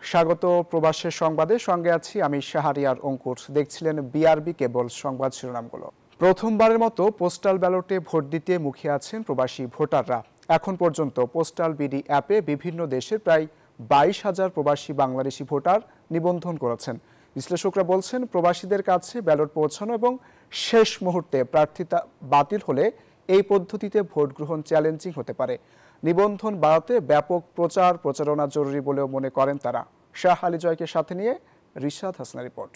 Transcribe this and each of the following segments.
স্বাগত প্রবাসের সংবাদে, সঙ্গে আছি আমি শাহরিয়ার অঙ্কুর। দেখছিলেন বিআরবি কেবল সংবাদ শিরোনামগুলো। প্রথমবারের মতো পোস্টাল ব্যালটে ভোট দিতে মুখিয়ে আছেন প্রবাসী ভোটাররা। এখন পর্যন্ত পোস্টাল বিডি অ্যাপে বিভিন্ন দেশের প্রায় 22,000 প্রবাসী বাংলাদেশি ভোটার নিবন্ধন করেছেন। বিশ্লেষকরা বলছেন, প্রবাসীদের কাছে ব্যালট পৌঁছানো এবং শেষ মুহূর্তে প্রার্থিতা বাতিল হলে এই পদ্ধতিতে ভোট গ্রহণ চ্যালেঞ্জিং হতে পারে। নিবন্ধন বাড়াতে ব্যাপক প্রচারণা জরুরি বলেও মনে করেন তারা। শাহ আলী জয়কে সাথে নিয়ে রিশাদ হাসানের রিপোর্ট।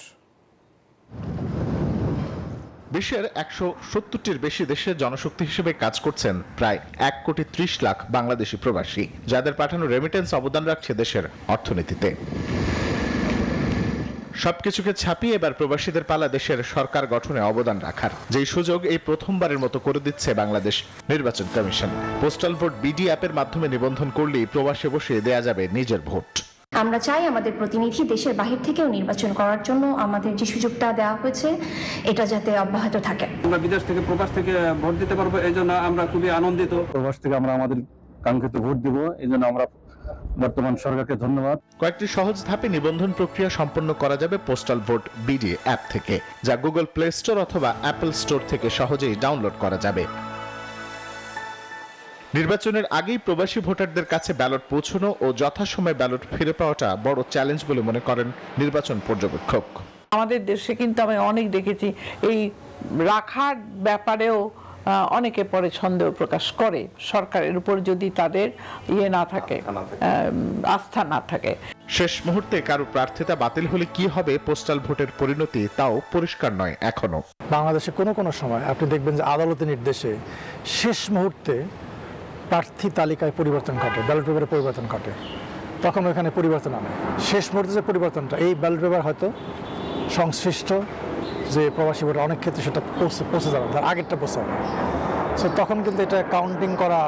বিশ্বের 170টির বেশি দেশে জনশক্তি হিসেবে কাজ করছেন প্রায় 1,30,00,000 বাংলাদেশি প্রবাসী, যাদের পাঠানো রেমিটেন্স অবদান রাখছে দেশের অর্থনীতিতে। সবকিছুকে ছাপিয়ে এবার প্রবাসীদের পালা দেশের সরকার গঠনে অবদান রাখার, যেই সুযোগ এই প্রথমবারের মতো করে দিচ্ছে বাংলাদেশ নির্বাচন কমিশন। পোস্টাল ভোট বিডি অ্যাপের মাধ্যমে নিবন্ধন করলেই প্রবাসে বসে দেয়া যাবে নিজের ভোট। আমরা চাই আমাদের প্রতিনিধি দেশের বাহির থেকেও নির্বাচন করার জন্য আমাদের যে সুযোগটা দেওয়া হয়েছে এটা যাতে অব্যাহত থাকে। আমরা বিদেশ থেকে প্রবাস থেকে ভোট দিতে পারবো, এই জন্য আমরা খুবই আনন্দিত। প্রবাস থেকে আমরা আমাদের কাঙ্ক্ষিত ভোট দিব, এই জন্য আমরা বর্তমান সরকারকে ধন্যবাদ। কয়েকটি সহজ ধাপে নিবন্ধন প্রক্রিয়া সম্পন্ন করা যাবে পোস্টাল ভোট বিডি অ্যাপ থেকে, যা গুগল প্লে স্টোর অথবা অ্যাপল স্টোর থেকে সহজেই ডাউনলোড করা যাবে। নির্বাচনের আগেই প্রবাসী ভোটারদের কাছে ব্যালট পৌঁছানো ও যথাসময়ে ব্যালট ফিরে পাওয়াটা বড় চ্যালেঞ্জ বলে মনে করেন নির্বাচন পর্যবেক্ষক। আমাদের দেশে কিন্তু আমি অনেক দেখেছি এই রাখার ব্যাপারেও অনেকে পরে সন্দেহ প্রকাশ করে, সরকারের উপর যদি তাদের না থাকে, আস্থা না থাকে। শেষ মুহূর্তে কারো প্রার্থিতা বাতিল হলে কি হবে পোস্টাল ভোটের পরিণতি, তাও পরিষ্কার নয় এখনো। বাংলাদেশে কোনো সময় আপনি দেখবেন যে আদালতের নির্দেশে শেষ মুহূর্তে প্রার্থী তালিকায় পরিবর্তন ঘটে, ব্যালট পেপারে পরিবর্তন ঘটে, তখন ওখানে পরিবর্তন আনে। শেষ মুহূর্তে যে পরিবর্তনটা, এই ব্যালট পেপার হয়তো সংশ্লিষ্ট যে প্রবাসী ভোটার অনেক ক্ষেত্রে সেটা পৌঁছে যাবে, তার আগেরটা পৌঁছাবে। সো তখন কিন্তু এটা কাউন্টিং করা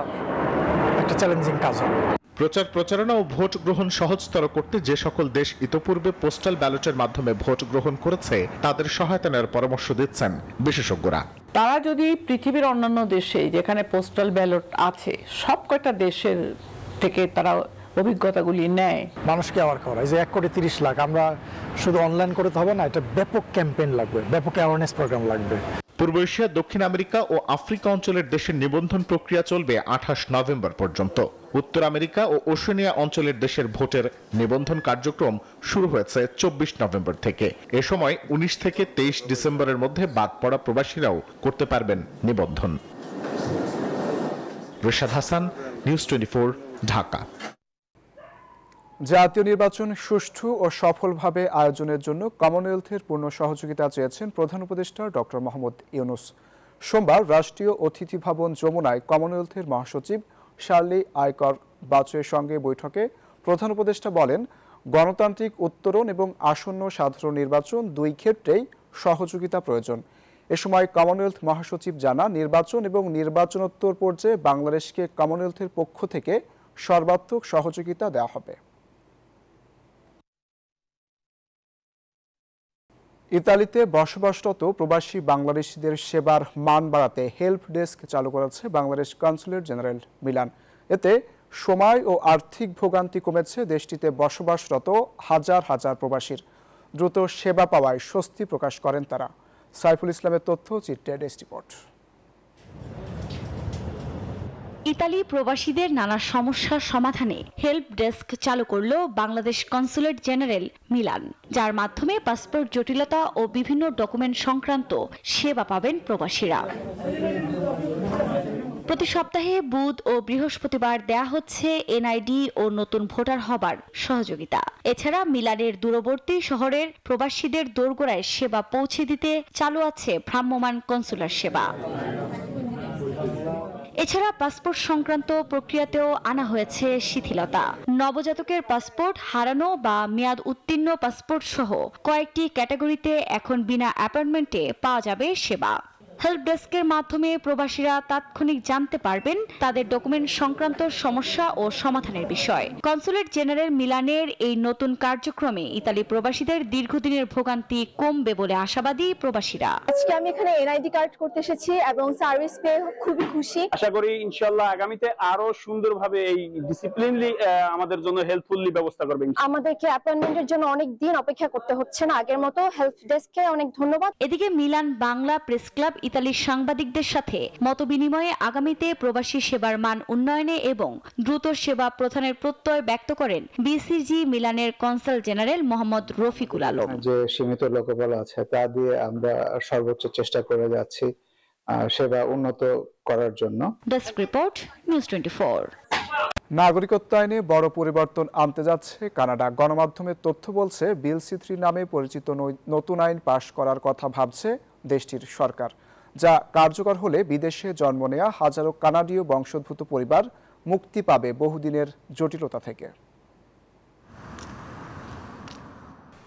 একটা চ্যালেঞ্জিং কাজ হবে। প্রচারণা ও ভোট গ্রহণ সহজতর করতে যে সকল দেশ ইতোপূর্বে পোস্টাল ব্যালটের মাধ্যমে ভোট গ্রহণ করেছে তাদের সহায়তা নেওয়ার পরামর্শ দিচ্ছেন বিশেষজ্ঞরা। তারা যদি পৃথিবীর অন্যান্য দেশে যেখানে পোস্টাল ব্যালট আছে সব কয়টা দেশের থেকে তারা অভিজ্ঞতাগুলি নেয়, মানুষকে অ্যাওয়ার করা। এই যে 1,30,00,000, আমরা শুধু অনলাইন করতে হবে না, এটা ব্যাপক ক্যাম্পেইন লাগবে, ব্যাপক অ্যাওয়ারনেস প্রোগ্রাম লাগবে। পূর্ব এশিয়া, দক্ষিণ আমেরিকা ও আফ্রিকা অঞ্চলের দেশের নিবন্ধন প্রক্রিয়া চলবে 28 নভেম্বর পর্যন্ত। উত্তর আমেরিকা ও ওশেনিয়া অঞ্চলের দেশের ভোটের নিবন্ধন কার্যক্রম শুরু হয়েছে 24 নভেম্বর থেকে। এ সময় 19 থেকে 23 ডিসেম্বরের মধ্যে বাদ পড়া প্রবাসীরাও করতে পারবেন নিবন্ধন। রিশাদ হাসান, নিউজ 24, ঢাকা। জাতীয় নির্বাচন সুষ্ঠু ও সফলভাবে আয়োজনের জন্য কমনওয়েলথের পূর্ণ সহযোগিতা চেয়েছেন প্রধান উপদেষ্টা ডক্টর মোহাম্মদ ইউনূস। সোমবার রাষ্ট্রীয় অতিথি ভবন যমুনায় কমনওয়েলথের মহাসচিব শার্লি আইকর বাচুয়ের সঙ্গে বৈঠকে প্রধান উপদেষ্টা বলেন, গণতান্ত্রিক উত্তরণ এবং আসন্ন সাধারণ নির্বাচন দুই ক্ষেত্রেই সহযোগিতা প্রয়োজন। এ সময় কমনওয়েলথ মহাসচিব জানান, নির্বাচন এবং নির্বাচনোত্তর পর্যায়ে বাংলাদেশকে কমনওয়েলথের পক্ষ থেকে সর্বাত্মক সহযোগিতা দেওয়া হবে। ইতালিতে বসবাসরত প্রবাসী বাংলাদেশিদের সেবার মান বাড়াতে হেল্প ডেস্ক চালু করেছে বাংলাদেশ কনসুলেট জেনারেল মিলান। এতে সময় ও আর্থিক ভোগান্তি কমেছে দেশটিতে বসবাসরত হাজার হাজার প্রবাসীর। দ্রুত সেবা পাওয়ায় স্বস্তি প্রকাশ করেন তারা। সাইফুল ইসলামের তথ্য চিত্রে ডেস্ক রিপোর্ট। ইতালি প্রবাসীদের নানা সমস্যার সমাধানে হেল্প ডেস্ক চালু করল বাংলাদেশ কনসুলেট জেনারেল মিলান, যার মাধ্যমে পাসপোর্ট জটিলতা ও বিভিন্ন ডকুমেন্ট সংক্রান্ত সেবা পাবেন প্রবাসীরা। প্রতি সপ্তাহে বুধ ও বৃহস্পতিবার দেয়া হচ্ছে এনআইডি ও নতুন ভোটার হবার সহযোগিতা। এছাড়া মিলানের দূরবর্তী শহরের প্রবাসীদের দোরগোড়ায় সেবা পৌঁছে দিতে চালু আছে ভ্রাম্যমাণ কনসুলার সেবা। এছাড়া পাসপোর্ট সংক্রান্ত প্রক্রিয়াতেও আনা হয়েছে শিথিলতা। নবজাতকের পাসপোর্ট হারানো বা মেয়াদ উত্তীর্ণ পাসপোর্ট সহ কয়েকটি ক্যাটাগরিতে এখন বিনা অ্যাপয়েন্টমেন্টে পাওয়া যাবে সেবা। হেল্প ডেস্কের মাধ্যমে প্রবাসীরা তাৎক্ষণিক জানতে পারবেন তাদের ডকুমেন্ট সংক্রান্ত সমস্যা ও সমাধানের বিষয়। কনসুলেট জেনারেল মিলানের এই নতুন কার্যক্রমে ইতালি প্রবাসীদের দীর্ঘদিনের ভোগান্তি কমবে বলে আশাবাদী প্রবাসীরা। আজকে আমি এখানে এনআইডি কার্ড করতে এসেছি এবং সার্ভিস পেয়ে খুবই খুশি। আশা করি ইনশাআল্লাহ আগামীতে আরো সুন্দরভাবে এই ডিসিপ্লিনলি আমাদের জন্য হেল্পফুলি ব্যবস্থা করবেন। আমাদেরকে অ্যাপয়েন্টমেন্টের জন্য অনেক দিন অপেক্ষা করতে হচ্ছে না আগের মতো। হেল্প ডেস্ককে অনেক ধন্যবাদ। এদিকে মিলান বাংলা প্রেস ক্লাব ইতালির সাংবাদিকদের সাথে মতবিনিময়ে আগামীতে প্রবাসী সেবার মান উন্নয়নে এবং দ্রুত সেবা প্রদানের প্রত্যয় ব্যক্ত করেন বিসিজি মিলানের কনসাল জেনারেল মোহাম্মদ রফিকুল আলম। যে সীমিত লোকবল আছে তা দিয়ে আমরা সর্বোচ্চ চেষ্টা করে যাচ্ছি সেবা উন্নত করার জন্য। Desk report, news 24। নাগরিকত্ব আইনে বড় পরিবর্তন আনতে যাচ্ছে কানাডা। গণমাধ্যমের তথ্য বলছে বিল সি-3 নামে পরিচিত নতুন আইন পাশ করার কথা ভাবছে দেশটির সরকার, যা কার্যকর হলে বিদেশে জন্ম নেওয়া হাজারো কানাডীয় বংশোদ্ভূত পরিবার মুক্তি পাবে বহুদিনের জটিলতা থেকে।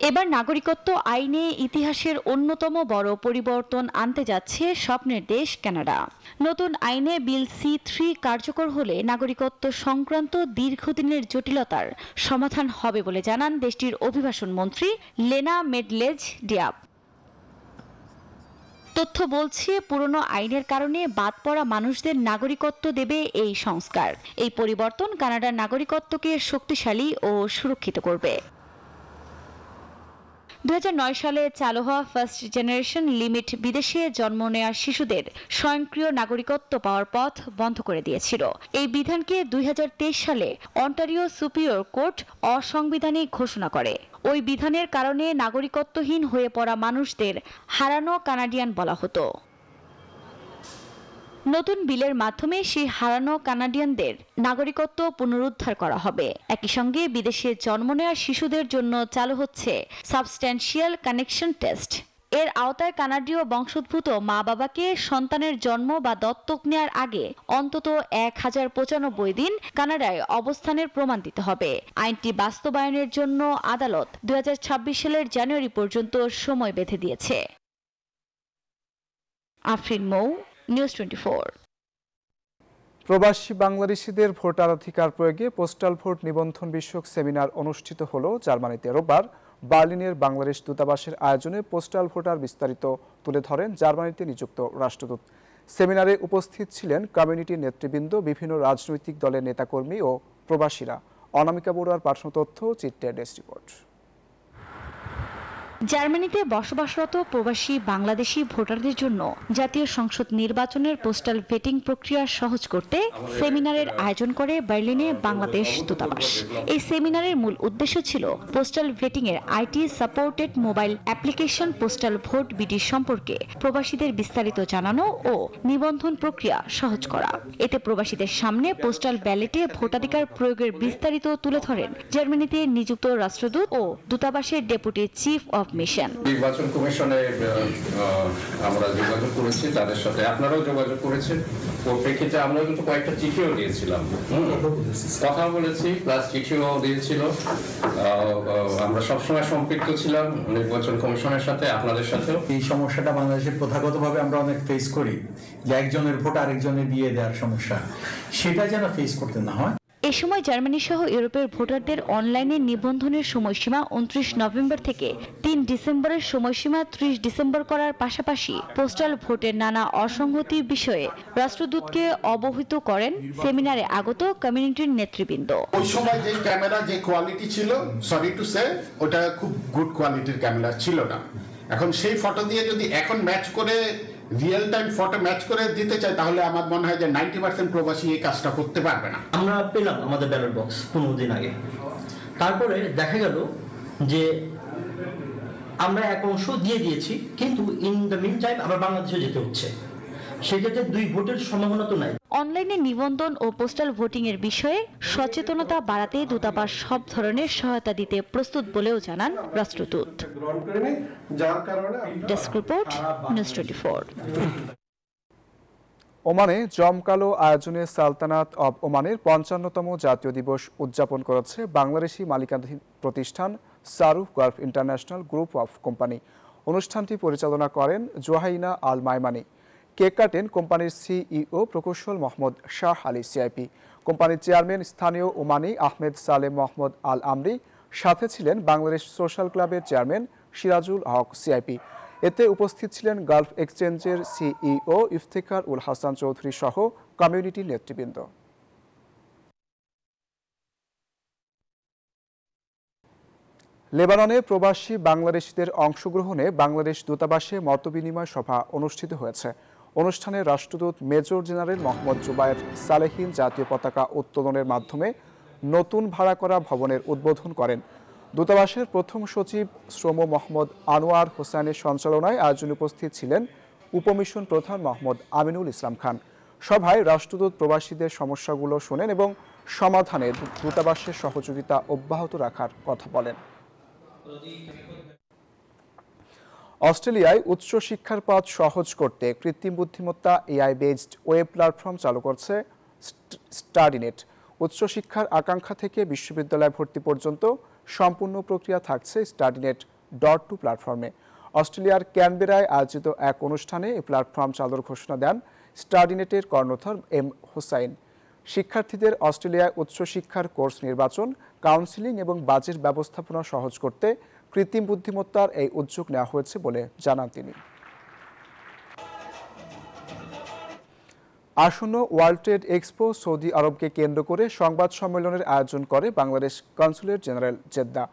এবার নাগরিকত্ব আইনে ইতিহাসের অন্যতম বড় পরিবর্তন আনতে যাচ্ছে স্বপ্নের দেশ কানাডা। নতুন আইনে বিল সি-3 কার্যকর হলে নাগরিকত্ব সংক্রান্ত দীর্ঘদিনের জটিলতার সমাধান হবে বলে জানান দেশটির অভিবাসন মন্ত্রী লেনা মেডলেজ-ডিয়াব। তথ্য বলছে পুরনো আইনের কারণে বাদ পড়া মানুষদের নাগরিকত্ব দেবে এই সংস্কার। এই পরিবর্তন কানাডার নাগরিকত্বকে শক্তিশালী ও সুরক্ষিত করবে। 2009 সালে চালু হওয়া ফার্স্ট জেনারেশন লিমিট বিদেশে জন্ম নেওয়া শিশুদের স্বয়ংক্রিয় নাগরিকত্ব পাওয়ার পথ বন্ধ করে দিয়েছিল। এই বিধানকে 2023 সালে অন্টারিও সুপিরিয়র কোর্ট অসাংবিধানিক ঘোষণা করে। ওই বিধানের কারণে নাগরিকত্বহীন হয়ে পড়া মানুষদের হারানো কানাডিয়ান বলা হতো। নতুন বিলের মাধ্যমে সেই হারানো কানাডিয়ানদের নাগরিকত্ব পুনরুদ্ধার করা হবে। একই সঙ্গে বিদেশে জন্ম নেওয়া শিশুদের জন্য চালু হচ্ছে সাবস্ট্যান্সিয়াল কানেকশন টেস্ট। এর আওতায় কানাডীয় বংশোদ্ভূত মা বাবাকে সন্তানের জন্ম বা দত্তক নেওয়ার আগে অন্তত 1095 দিন কানাডায় অবস্থানের প্রমাণ দিতে হবে। আইনটি বাস্তবায়নের জন্য আদালত 2026 সালের জানুয়ারি পর্যন্ত সময় বেঁধে দিয়েছে। আফরিন মৌ, নিউজ 24। প্রবাসী বাংলাদেশিদের ভোটাধিকার প্রয়োগে পোস্টাল ভোট নিবন্ধন বিষয়ক সেমিনার অনুষ্ঠিত হলো জার্মানিতে। রোববার বার্লিনের বাংলাদেশ দূতাবাসের আয়োজনে পোস্টাল ভোটার বিস্তারিত তুলে ধরেন জার্মানিতে নিযুক্ত রাষ্ট্রদূত। সেমিনারে উপস্থিত ছিলেন কমিউনিটির নেতৃবৃন্দ, বিভিন্ন রাজনৈতিক দলের নেতাকর্মী ও প্রবাসীরা। অনামিকা বড়ুয়ার পাঠানো তথ্য, চিত্রের ডেস্ক রিপোর্ট। জার্মানিতে বসবাসরত প্রবাসী বাংলাদেশি ভোটারদের জন্য জাতীয় সংসদ নির্বাচনের পোস্টাল ভোটিং প্রক্রিয়া সহজ করতে সেমিনারের আয়োজন করে বার্লিনে বাংলাদেশ দূতাবাস। এই সেমিনারের মূল উদ্দেশ্য ছিল পোস্টাল ভোটিং এর IT supported mobile application postal vote BD সম্পর্কে প্রবাসীদের বিস্তারিত জানানো ও নিবন্ধন প্রক্রিয়া সহজ করা। এতে প্রবাসীদের সামনে পোস্টাল ব্যালটে ভোটাধিকার প্রয়োগের বিস্তারিত তুলে ধরেন জার্মানিতে নিযুক্ত রাষ্ট্রদূত ও দূতাবাসের ডেপুটি চিফ অব মিশন। নির্বাচন কমিশনে আমরা যোগাযোগ করেছি, তাদের সাথে আপনারাও যোগাযোগ করেছেন। ওর প্রেক্ষিতে আমরা কিন্তু কয়েকটা চিঠিও দিয়েছিলাম, কথা বলেছি, প্লাস চিঠিও দিয়েছিল। আমরা সবসময় সম্পৃক্ত ছিলাম নির্বাচন কমিশনের সাথে, আপনাদের সাথেও। এই সমস্যাটা বাংলাদেশের প্রথাগতভাবে আমরা অনেক ফেস করি, যে একজনের ভোট আরেকজনের দিয়ে দেওয়ার সমস্যা, সেটা যেন ফেস করতে না হয়। এ সময় জার্মানি সহ ইউরোপের ভোটারদের অনলাইনে নিবন্ধনের সময়সীমা 29 নভেম্বর থেকে 3 ডিসেম্বরের সময়সীমা 30 ডিসেম্বর করার পাশাপাশি পোস্টাল ভোটের নানা অসঙ্গতি বিষয়ে রাষ্ট্রদূতকে অবহিত করেন সেমিনারে আগত কমিউনিটির নেতৃবৃন্দ। ওই সময় যে ক্যামেরা যে কোয়ালিটি ছিল, সরি টু সে, ওটা খুব গুড কোয়ালিটির ক্যামেরা ছিল না। এখন সেই ফটো দিয়ে যদি এখন ম্যাচ করে রিয়েল টাইম ফটো ম্যাচ করে দিতে চাই, তাহলে আমার মনে হয় যে 90% প্রবাসী এই কাজটা করতে পারবে না। আমরা পেলাম আমাদের ব্যালট বক্স 15 দিন আগে, তারপরে দেখা গেল যে আমরা এক অংশ দিয়ে দিয়েছি, কিন্তু ইন দ্য মিন টাইম আবার বাংলাদেশে যেতে হচ্ছে। সেক্ষেত্রে 2 ভোটের সম্ভাবনা তো নাই। অনলাইনে নিবন্ধন ও পোস্টাল ভোটিং এর বিষয়ে সচেতনতা বাড়াতে দূতাবাস সব ধরনের সহায়তা দিতে প্রস্তুত বলেও জানান রাষ্ট্রদূত। Desk report, news 24। ওমানে জমকালো আয়োজনে সালতানাত অব ওমানের 55তম জাতীয় দিবস উদযাপন করেছে বাংলাদেশি মালিকানাধীন প্রতিষ্ঠান Saruf Gulf International Group of Company. অনুষ্ঠানটি পরিচালনা করেন জোহাইনা আল মাইমানি। কেক কাটেন কোম্পানির সিইও প্রকৌশল মোহাম্মদ শাহ আলী সিআইপি, কোম্পানির চেয়ারম্যান স্থানীয় ওমানি আহমেদ সালেম মোহাম্মদ আল আমরি, সাথে ছিলেন বাংলাদেশ সোশ্যাল ক্লাবের চেয়ারম্যান সিরাজুল হক সিআইপি। এতে উপস্থিত ছিলেন গালফ এক্সচেঞ্জের সিইও ইফতেখার উল হাসান চৌধুরী সহ কমিউনিটি নেতৃবৃন্দ। লেবাননে প্রবাসী বাংলাদেশিদের অংশগ্রহণে বাংলাদেশ দূতাবাসে মতবিনিময় সভা অনুষ্ঠিত হয়েছে। অনুষ্ঠানে রাষ্ট্রদূত মেজর জেনারেল মোহাম্মদ জুবায়ের সালেহিন জাতীয় পতাকা উত্তোলনের মাধ্যমে নতুন ভাড়া করা ভবনের উদ্বোধন করেন। দূতাবাসের প্রথম সচিব শ্রম মোহাম্মদ আনোয়ার হোসেনের সঞ্চালনায় আয়োজনে উপস্থিত ছিলেন উপমিশন প্রধান মোহাম্মদ আমিনুল ইসলাম খান। সভায় রাষ্ট্রদূত প্রবাসীদের সমস্যাগুলো শোনেন এবং সমাধানে দূতাবাসের সহযোগিতা অব্যাহত রাখার কথা বলেন। অস্ট্রেলিয়ায় উচ্চ শিক্ষার পথ সহজ করতে কৃত্রিম বুদ্ধিমত্তা এআই বেসড ওয়েব প্ল্যাটফর্ম চালু করছে স্টাডিনেট। উচ্চশিক্ষার আকাঙ্ক্ষা থেকে বিশ্ববিদ্যালয় ভর্তি পর্যন্ত সম্পূর্ণ প্রক্রিয়া থাকছে স্টাডিনেট.2 প্ল্যাটফর্মে। অস্ট্রেলিয়ার ক্যানবেরায় আয়োজিত এক অনুষ্ঠানে এই প্ল্যাটফর্ম চালুর ঘোষণা দেন স্টাডিনেটের কর্ণধার এম হোসাইন। শিক্ষার্থীদের অস্ট্রেলিয়ায় উচ্চশিক্ষার কোর্স নির্বাচন, কাউন্সেলিং এবং বাজেট ব্যবস্থাপনা সহজ করতে কৃত্রিম বুদ্ধিমত্তার এই উদ্যোগ নেওয়া হয়েছে বলে জানান তিনি। আসন্ন ওয়ার্ল্ড ট্রেড এক্সপো সৌদি আরবকে কেন্দ্র করে সংবাদ সম্মেলনের আয়োজন করে Bangladesh consulate general Jeddah.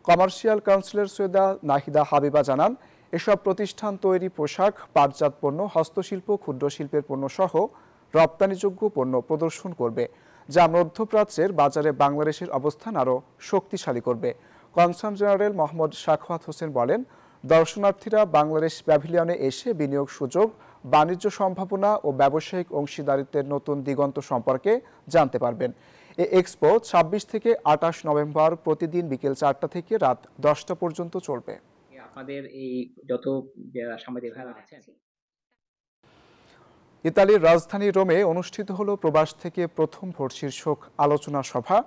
Commercial councillor Syeda Nahida Habiba জানান, এসব প্রতিষ্ঠান তৈরি পোশাক, পাটজাত পণ্য, হস্তশিল্প, ক্ষুদ্র শিল্পের পণ্য সহ রপ্তানিযোগ্য পণ্য প্রদর্শন করবে, যা মধ্যপ্রাচ্যের বাজারে বাংলাদেশের অবস্থান আরও শক্তিশালী করবে। কনসাল জেনারেল মোহাম্মদ শাখওয়াত হোসেন বলেন, দর্শনার্থীরা বাংলাদেশ প্যাভিলিয়নে এসে বিনিয়োগ সুযোগ, বাণিজ্য সম্ভাবনা ও ব্যবসায়িক অংশীদারিত্বের নতুন দিগন্ত সম্পর্কে জানতে পারবেন। এই এক্সপো 26 থেকে 28 নভেম্বর প্রতিদিন বিকেল 4টা থেকে রাত 10টা পর্যন্ত চলবে। আপনাদের এই যত সাংবাদিক ভাইরা আছেন। ইতালির রাজধানী রোমে অনুষ্ঠিত হলো প্রবাস থেকে প্রথম ভোট শীর্ষক আলোচনা সভা।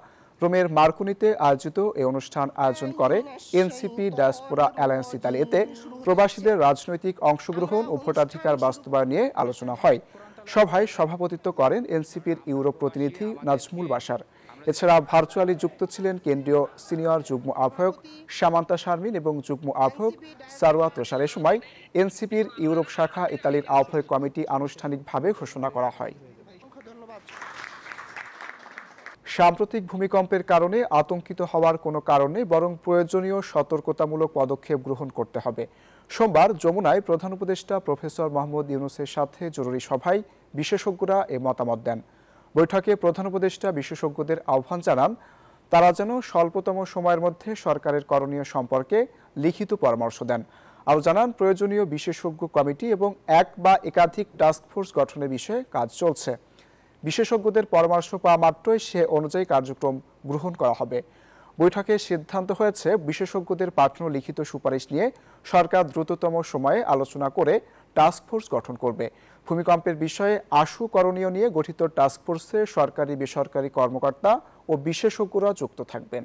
রোমের মার্কুনিতে আয়োজিত এই অনুষ্ঠান আয়োজন করে এনসিপি ডায়াসপোরা অ্যালায়েন্স ইতালি। এতে প্রবাসীদের রাজনৈতিক অংশগ্রহণ ও ভোটাধিকার বাস্তবায়ন নিয়ে আলোচনা হয়। সভায় সভাপতিত্ব করেন এনসিপির ইউরোপ প্রতিনিধি নাজমুল বাশার। এছাড়া ভার্চুয়ালি যুক্ত ছিলেন কেন্দ্রীয় সিনিয়র যুগ্ম আহ্বায়ক সামান্তা শারমিন এবং যুগ্ম আহ্বায়ক সারওয়াত রোশার। এ সময় এনসিপির ইউরোপ শাখা ইতালির আহ্বায়ক কমিটি আনুষ্ঠানিকভাবে ঘোষণা করা হয়। সাম্প্রতিক ভূমিকম্পের কারণে আতঙ্কিত হওয়ার কোনো কারণ নেই, বরং প্রয়োজনীয় সতর্কতামূলক পদক্ষেপ গ্রহণ করতে হবে। সোমবার যমুনায় প্রধান উপদেষ্টা প্রফেসর মোহাম্মদ ইউনূসের সাথে জরুরি সভায় বিশেষজ্ঞরা এ মতামত দেন। বৈঠকে প্রধান উপদেষ্টা বিশেষজ্ঞদের আহ্বান জানান, তারা যেন স্বল্পতম সময়ের মধ্যে সরকারের করণীয় সম্পর্কে লিখিত পরামর্শ দেন। আরও জানান, প্রয়োজনীয় বিশেষজ্ঞ কমিটি এবং এক বা একাধিক টাস্কফোর্স গঠনের বিষয়ে কাজ চলছে। বিশেষজ্ঞদের পরামর্শ পাওয়া মাত্রই সে অনুযায়ী কার্যক্রম গ্রহণ করা হবে। বৈঠকে সিদ্ধান্ত হয়েছে, বিশেষজ্ঞদের পাঠানো লিখিত সুপারিশ নিয়ে সরকার দ্রুততম সময়ে আলোচনা করে টাস্কফোর্স গঠন করবে। ভূমিকম্পের বিষয়ে আশু করণীয় নিয়ে গঠিত টাস্কফোর্সে সরকারি বেসরকারি কর্মকর্তা ও বিশেষজ্ঞরা যুক্ত থাকবেন।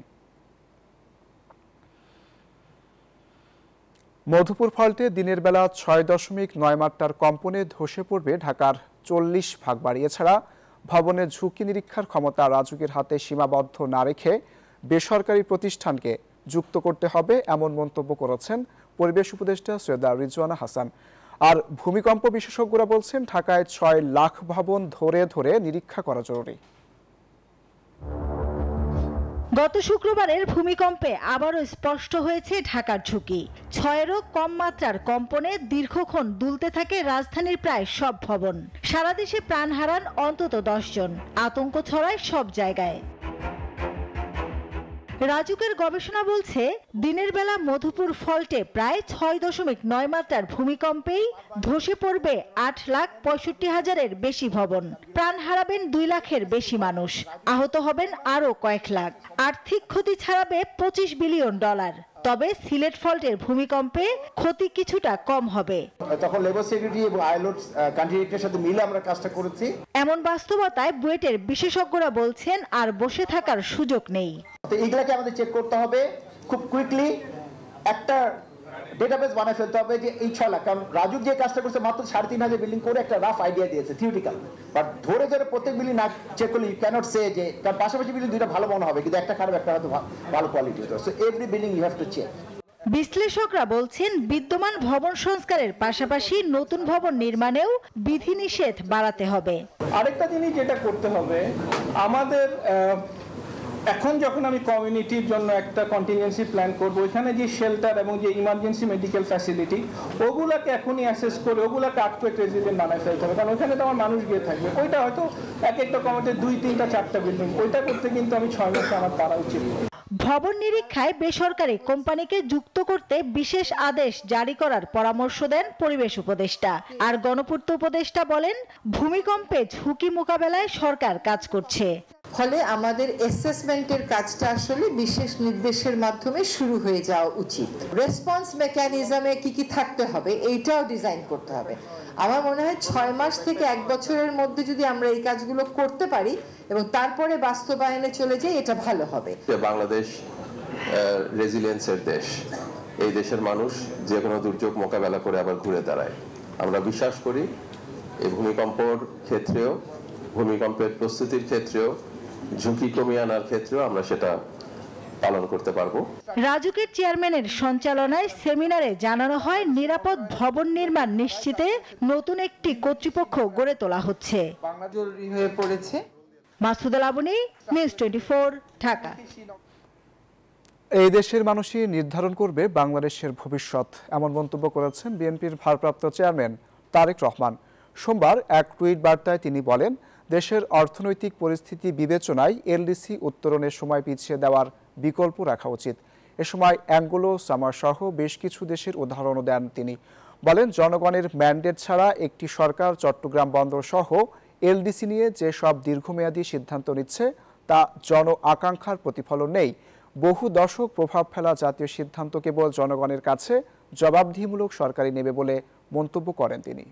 মধুপুর ফল্টে দিনের বেলা 6.9 মাত্রার কম্পনে ধসে পড়বে ঢাকার 40 ভাগ বাড়ি। এছাড়া ভবনের ঝুঁকি নিরীক্ষার ক্ষমতা রাজুকের হাতে সীমাবদ্ধ না রেখে বেসরকারি প্রতিষ্ঠানকে যুক্ত করতে হবে, এমন মন্তব্য করেছেন পরিবেশ উপদেষ্টা সৈয়দা রিজওয়ানা হাসান। আর ভূমিকম্প বিশেষজ্ঞরা বলছেন, ঢাকায় 6 লাখ ভবন ধরে ধরে নিরীক্ষা করা জরুরি। গত শুক্রবারের ভূমিকম্পে আবারও স্পষ্ট হয়েছে ঢাকার ঝুঁকি। 6-এরও কম মাত্রার কম্পনে দীর্ঘক্ষণ দুলতে থাকে রাজধানীর প্রায় সব ভবন। সারা দেশে প্রাণ হারান অন্তত 10 জন। আতঙ্ক ছড়ায় সব জায়গায়। রাজুকের গবেষণা বলছে, দিনের বেলা মধুপুর ফল্টে প্রায় 6.9 মাত্রার ভূমিকম্পেই ধসে পড়বে 8,65,000-এর বেশি ভবন। প্রাণ হারাবেন 2 লাখের বেশি মানুষ, আহত হবেন আরও কয়েক লাখ। আর্থিক ক্ষতি ছাড়াবে $25 বিলিয়ন। তবে সিলেট ফল্টের ভূমিকম্পে ক্ষতি কিছুটা কম হবে। তখন লেবার সেক্রেটারি এবং আইলটস কান্ট্রিক্টের সাথে মিলে আমরা কাজটা করেছি। এমন বাস্তবতায় বুয়েটের বিশেষজ্ঞরা বলছেন, আর বসে থাকার সুযোগ নেই। তো এইগুলাকে আমাদের চেক করতে হবে খুব কুইকলি। একটা ডেটাবেস বানায় ফেলতে হবে যে এই 6 লাখ, কারণ রাজুক যে কাজটা করছে মাত্র 3,500 বিল্ডিং করে একটা রাফ আইডিয়া দিয়েছে থিওরিটিক্যাল, বাট ধরে ধরে প্রত্যেক বিল্ডিং না চেক করলে ইউ ক্যানট সে যে, কারণ পাশাপাশি বিল্ডিং দুইটা ভালো মনে হবে কিন্তু একটা খারাপ একটা হয়তো ভালো কোয়ালিটি হতো, so every building you have to check. বিশ্লেষকরা বলছেন বিদ্যমান ভবন সংস্কারের পাশাপাশি নতুন ভবন নির্মাণেও বিধিনিষেধ বাড়াতে হবে। আরেকটা জিনিস যেটা করতে হবে, আমাদের এখন যখন আমি কমিউনিটির জন্য একটা কন্টিনজেন্সি প্ল্যান করবো, ওইখানে যে শেল্টার এবং যে ইমার্জেন্সি মেডিকেল ফ্যাসিলিটি ওগুলাকে এখনই অ্যাসেস করে ওগুলাকে আর্থকুয়েক রেজিলিয়েন্ট বানায় ফেলতে হবে, কারণ ওইখানে তো আমার মানুষ গিয়ে থাকবে। ওইটা হয়তো এক একটা কমিটির 2, 3, 4টা বিল্ডিং, ওইটা করতে কিন্তু আমি 6 মাসে আমার পারা উচিত। ভবন নিরীক্ষায় বেসরকারি কোম্পানিকে যুক্ত করতে বিশেষ আদেশ জারি করার পরামর্শ দেন পরিবেশ উপদেষ্টা। আর গণপূর্ত উপদেষ্টা বলেন, ভূমিকম্পে ঝুঁকি মোকাবেলায় সরকার কাজ করছে। ফলে আমাদের অ্যাসেসমেন্টের কাজটা আসলে বিশেষ নির্দেশের মাধ্যমে শুরু হয়ে যাওয়া উচিত। রেসপন্স মেকানিজমে কি থাকতে হবে এইটাও ডিজাইন করতে হবে। আমার মনে হয় 6 মাস থেকে 1 বছরের মধ্যে যদি আমরা এই কাজগুলো করতে পারি এবং তারপরে বাস্তবায়নে চলে যাই, এটা ভালো হবে। বাংলাদেশ রেজিলিয়েন্সের দেশ, এই দেশের মানুষ যে কোনো দুর্যোগ মোকাবেলা করে আবার ঘুরে দাঁড়ায়। আমরা বিশ্বাস করি এই ভূমিকম্পর ক্ষেত্রেও, ভূমিকম্পের প্রস্তুতির ক্ষেত্রেও, ঝুঁকি কমিয়ে আনার ক্ষেত্রেও আমরা সেটা পালন করতে পারবো। রাজুকের চেয়ারম্যানের সঞ্চালনায় সেমিনারে জানানো হয়, নিরাপদ ভবন নির্মাণ নিশ্চিতে নতুন একটি কর্তৃপক্ষ গড়ে তোলা হচ্ছে। বাংলা জরুরি হয়ে পড়েছে। মাসুদা লাবনী, নিউজ 24, ঢাকা। এই দেশের মানুষই নির্ধারণ করবে বাংলাদেশের ভবিষ্যৎ, এমন মন্তব্য করেছেন বিএনপির ভারপ্রাপ্ত চেয়ারম্যান তারেক রহমান। সোমবার এক টুইট বার্তায় তিনি বলেন, দেশের অর্থনৈতিক পরিস্থিতি বিবেচনায় এলডিসি উত্তরণের সময় পিছিয়ে দেওয়ার বিকল্প রাখা উচিত। এ সময় অ্যাঙ্গোলো সামার সহ বেশ কিছু দেশের উদাহরণও দেন তিনি। বলেন, জনগণের ম্যান্ডেট ছাড়া একটি সরকার চট্টগ্রাম বন্দর সহ এলডিসি নিয়ে যে সব দীর্ঘমেয়াদী সিদ্ধান্ত নিচ্ছে তা জন আকাঙ্ক্ষার প্রতিফলন নেই। বহু দশক প্রভাব ফেলা জাতীয় সিদ্ধান্ত কেবল জনগণের কাছে জবাবদিহিমূলক সরকারই নেবে বলে মন্তব্য করেন তিনি।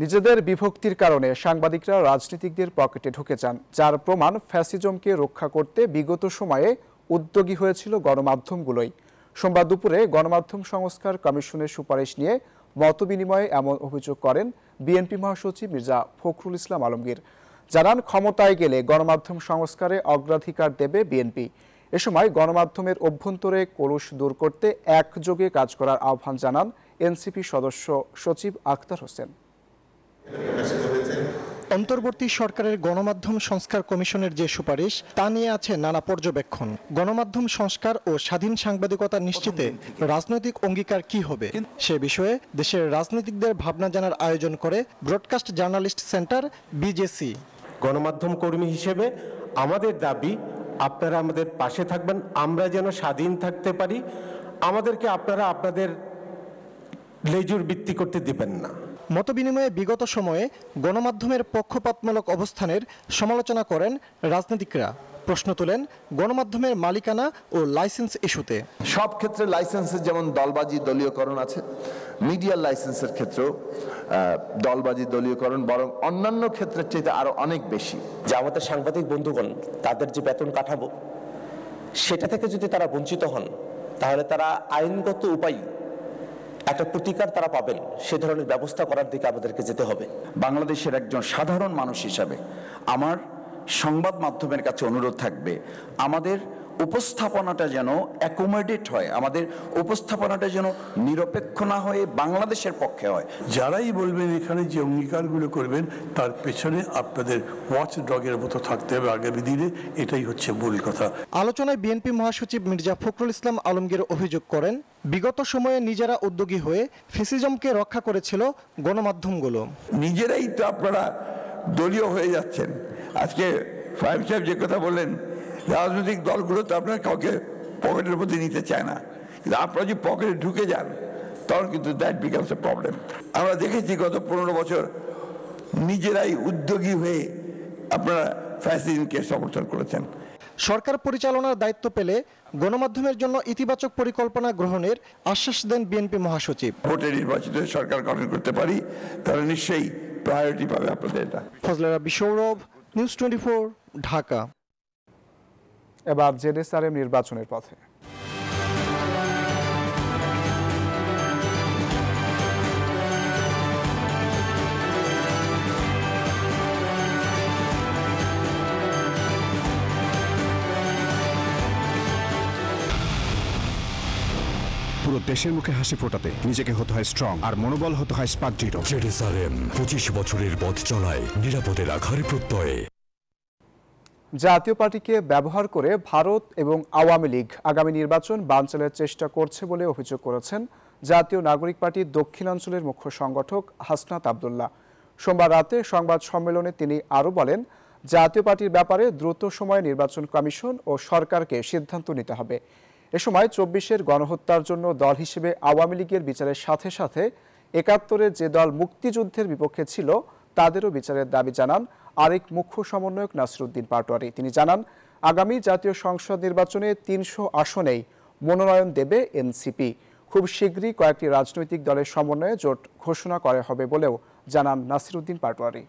নিজেদের বিভক্তির কারণে সাংবাদিকরা রাজনীতিকদের পকেটে ঢুকে যান, যার প্রমাণ ফ্যাসিজমকে রক্ষা করতে বিগত সময়ে উদ্যোগী হয়েছিল গণমাধ্যমগুলোই। সোমবার দুপুরে গণমাধ্যম সংস্কার কমিশনের সুপারিশ নিয়ে মতবিনিময়ে এমন অভিযোগ করেন বিএনপি মহাসচিব মির্জা ফখরুল ইসলাম আলমগীর। জানান, ক্ষমতায় গেলে গণমাধ্যম সংস্কারে অগ্রাধিকার দেবে বিএনপি। এ সময় গণমাধ্যমের অভ্যন্তরে কলুষ দূর করতে একযোগে কাজ করার আহ্বান জানান এনসিপি সদস্য সচিব আখতার হোসেন। অন্তর্বর্তী সরকারের গণমাধ্যম সংস্কার কমিশনের যে সুপারিশ তা নিয়ে আছে নানা পর্যবেক্ষণ। গণমাধ্যম সংস্কার ও স্বাধীন সাংবাদিকতা নিশ্চিতে রাজনৈতিক অঙ্গীকার কি হবে সে বিষয়ে দেশের রাজনীতিকদের ভাবনা জানার আয়োজন করে ব্রডকাস্ট জার্নালিস্ট সেন্টার বিজেসি। গণমাধ্যম কর্মী হিসেবে আমাদের দাবি, আপনারা আমাদের পাশে থাকবেন, আমরা যেন স্বাধীন থাকতে পারি। আমাদেরকে আপনারা আপনাদের লেজুর ভিত্তি করতে দিবেন না। মতবিনিময়ে বিগত সময়ে গণমাধ্যমের পক্ষপাতমূলক অবস্থানের সমালোচনা করেন রাজনীতিকরা। প্রশ্ন তোলেন গণমাধ্যমের মালিকানা ও লাইসেন্স ইস্যুতে। সব ক্ষেত্রে লাইসেন্সের যেমন দলবাজি দলীয়করণ আছে, মিডিয়ার লাইসেন্সের ক্ষেত্রেও দলবাজি দলীয়করণ বরং অন্যান্য ক্ষেত্রের চাইতে আরো অনেক বেশি। যে আমাদের সাংবাদিক বন্ধুগণ তাদের যে বেতন কাঠামো সেটা থেকে যদি তারা বঞ্চিত হন, তাহলে তারা আইনগত উপায় একটা প্রতিকার তারা পাবেন, সে ধরনের ব্যবস্থা করার দিকে আমাদেরকে যেতে হবে। বাংলাদেশের একজন সাধারণ মানুষ হিসাবে আমার সংবাদ মাধ্যমের কাছে অনুরোধ থাকবে, আমাদের উপস্থাপনাটা যেন অ্যাকোমোডেট হয়, আমাদের উপস্থাপনাটা যেন নিরপেক্ষ না হয়ে বাংলাদেশের পক্ষে হয়। যারাই বলবেন এখানে যে অঙ্গীকারগুলো করবেন তার পেছনে আপনাদের ওয়াচ ডগের মতো থাকতে হবে আগামী দিনে, এটাই হচ্ছে মূল কথা। আলোচনায় বিএনপি মহাসচিব মির্জা ফখরুল ইসলাম আলমগীর অভিযোগ করেন, বিগত সময়ে নিজেরা উদ্যোগী হয়ে ফ্যাসিজমকে রক্ষা করেছিল গণমাধ্যমগুলো। নিজেরাই তো আপনারা দলীয় হয়ে যাচ্ছেন। আজকে ফাইভ সাহেব যে কথা বললেন, রাজনৈতিক দলগুলো তো আপনার কাউকে পকেটের মধ্যে নিতে চায় না, কিন্তু আপনারা যদি পকেটে ঢুকে যান তখন কিন্তু দ্যাট বিকামস এ প্রবলেম। আমরা দেখেছি গত 15 বছর নিজেরাই উদ্যোগী হয়ে আপনারা ফ্যাসিজমকে সমর্থন করেছেন। সরকার পরিচালনার দায়িত্ব পেলে গণমাধ্যমের জন্য ইতিবাচক পরিকল্পনা গ্রহণের আশ্বাস দেন বিএনপি মহাসচিব। ভোটে নির্বাচিত সরকার গঠন করতে পারি তাহলে নিশ্চয়ই প্রায়োরিটি পাবে আপনাদের। এটা ফজলে রাব্বি সৌরভ, নিউজ 24, ঢাকা। এবার জেডএসআরএম নির্বাচনের পথে। পুরো দেশের মুখে হাসি ফোটাতে নিজেকে হতে হয় স্ট্রং আর মনোবল হতে হয় স্পার্ক জিরো। জেডএসআরএম 25 বছরের পথ চলায় নিরাপদে রাখার প্রত্যয়ে। জাতীয় পার্টিকে ব্যবহার করে ভারত এবং আওয়ামী লীগ আগামী নির্বাচন বানচালের চেষ্টা করছে বলে অভিযোগ করেছেন জাতীয় নাগরিক পার্টির দক্ষিণাঞ্চলের মুখ্য সংগঠক হাসনাত আব্দুল্লাহ। সোমবার রাতে সংবাদ সম্মেলনে তিনি আরও বলেন, জাতীয় পার্টির ব্যাপারে দ্রুত সময়ে নির্বাচন কমিশন ও সরকারকে সিদ্ধান্ত নিতে হবে। এ সময় ২৪-এর গণহত্যার জন্য দল হিসেবে আওয়ামী লীগের বিচারের সাথে সাথে ৭১-এর যে দল মুক্তিযুদ্ধের বিপক্ষে ছিল তাদেরও বিচারের দাবি জানান আরেক মুখ্য সমন্বয়ক নাসিরউদ্দিন পাটোয়ারি। তিনি জানান, আগামী জাতীয় সংসদ নির্বাচনে ৩০০ আসনেই মনোনয়ন দেবে এনসিপি। খুব শীঘ্রই কয়েকটি রাজনৈতিক দলের সমন্বয়ে জোট ঘোষণা করা হবে বলেও জানান নাসিরউদ্দিন পাটোয়ারি।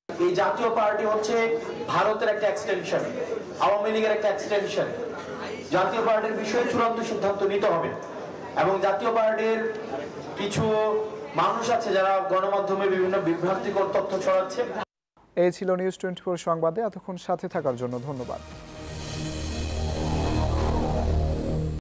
এই জাতীয় পার্টি হচ্ছে ভারতের একটা এক্সটেনশন, আওয়ামী লীগের একটা এক্সটেনশন। জাতীয় পার্টির বিষয়ে চূড়ান্ত সিদ্ধান্ত নিতে হবে এবং জাতীয় পার্টির কিছু মানুষ আছে যারা গণমাধ্যমে বিভিন্ন বিভ্রান্তিকর তথ্য ছড়াচ্ছে। এই ছিল নিউজ 24 সংবাদে। এতক্ষণ সাথে থাকার জন্য ধন্যবাদ।